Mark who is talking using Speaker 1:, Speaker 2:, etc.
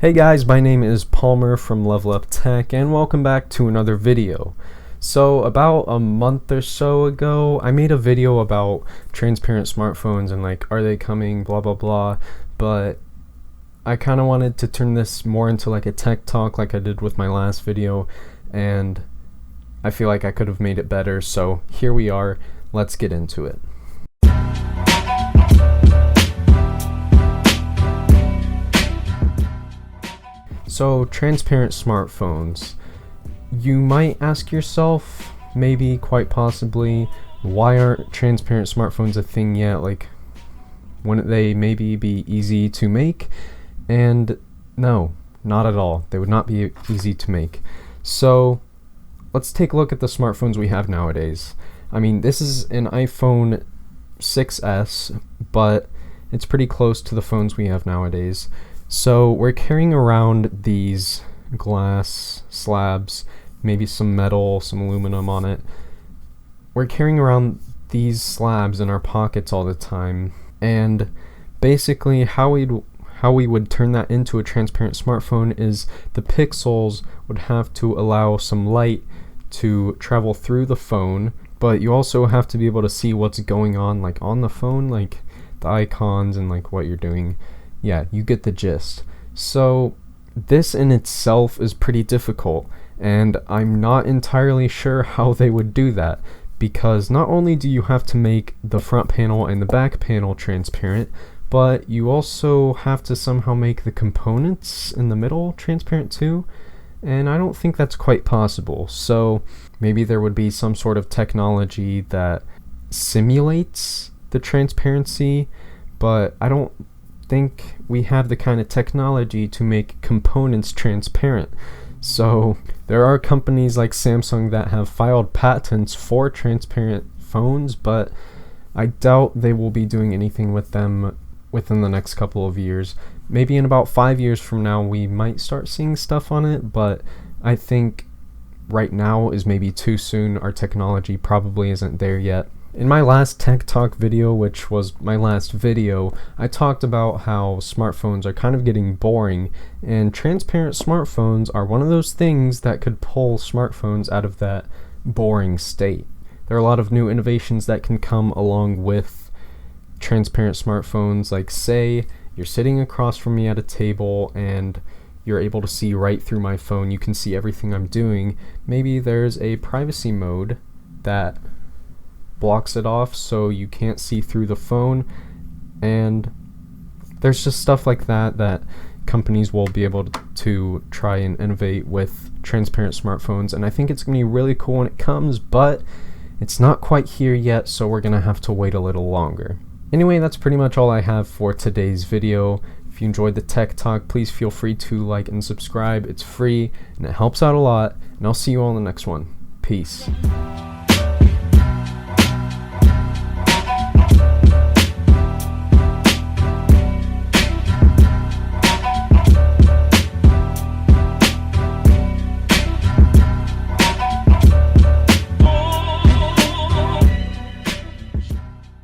Speaker 1: Hey guys, my name is Palmer from Level Up Tech and welcome back to another video. So about a month or so ago, I made a video about transparent smartphones and like, are they coming, blah blah blah, but I kind of wanted to turn this more into like a tech talk like I did with my last video, and I feel like I could have made it better, so here we are, let's get into it. So, transparent smartphones. You might ask yourself, maybe, quite possibly, why aren't transparent smartphones a thing yet? Like, wouldn't they maybe be easy to make? And no, not at all. They would not be easy to make. So, let's take a look at the smartphones we have nowadays. I mean, this is an iPhone 6S, but it's pretty close to the phones we have nowadays. So we're carrying around these glass slabs, maybe some metal, some aluminum on it. We're carrying around these slabs in our pockets all the time, and basically how we would turn that into a transparent smartphone is the pixels would have to allow some light to travel through the phone, but you also have to be able to see what's going on like on the phone, like the icons and like what you're doing. Yeah, you get the gist. So this in itself is pretty difficult, and I'm not entirely sure how they would do that, because not only do you have to make the front panel and the back panel transparent, but you also have to somehow make the components in the middle transparent too, and I don't think that's quite possible. So maybe there would be some sort of technology that simulates the transparency, but I don't think we have the kind of technology to make components transparent. So there are companies like Samsung that have filed patents for transparent phones, but I doubt they will be doing anything with them within the next couple of years. Maybe in about 5 years from now we might start seeing stuff on it, but I think right now is maybe too soon. Our technology probably isn't there yet. In my last Tech Talk video, which was my last video, I talked about how smartphones are kind of getting boring, and transparent smartphones are one of those things that could pull smartphones out of that boring state. There are a lot of new innovations that can come along with transparent smartphones, like say you're sitting across from me at a table and you're able to see right through my phone. You can see everything I'm doing. Maybe there's a privacy mode that blocks it off so you can't see through the phone, and there's just stuff like that companies will be able to try and innovate with transparent smartphones, and I think it's going to be really cool when it comes, but it's not quite here yet, so we're going to have to wait a little longer. Anyway, that's pretty much all I have for today's video. If you enjoyed the Tech Talk, please feel free to like and subscribe. It's free and it helps out a lot, and I'll see you all in the next one. Peace.